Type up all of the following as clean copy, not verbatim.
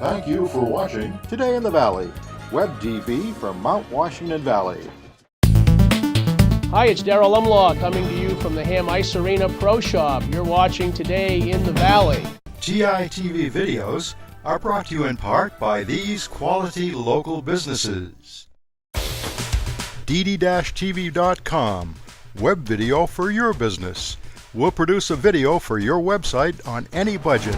Thank you for watching Today in the Valley, Web TV from Mount Washington Valley. Hi, it's Darryl Umlaw coming to you from the Ham Ice Arena Pro Shop. You're watching Today in the Valley. GITV videos are brought to you in part by these quality local businesses. dd-tv.com, web video for your business. We'll produce a video for your website on any budget.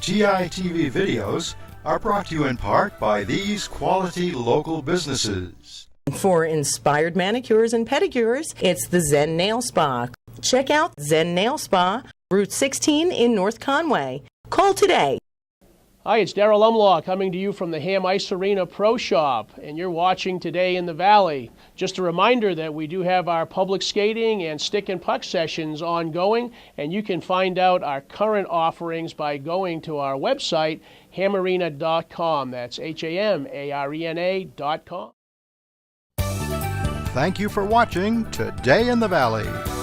GITV videos are brought to you in part by these quality local businesses. For inspired manicures and pedicures, it's the Zen Nail Spa. Check out Zen Nail Spa, Route 16 in North Conway. Call today. Hi, it's Darryl Umlaw coming to you from the Ham Ice Arena Pro Shop, and you're watching Today in the Valley. Just a reminder that we do have our public skating and stick and puck sessions ongoing, and you can find out our current offerings by going to our website, hamarena.com. That's HAMARENA.com. Thank you for watching Today in the Valley.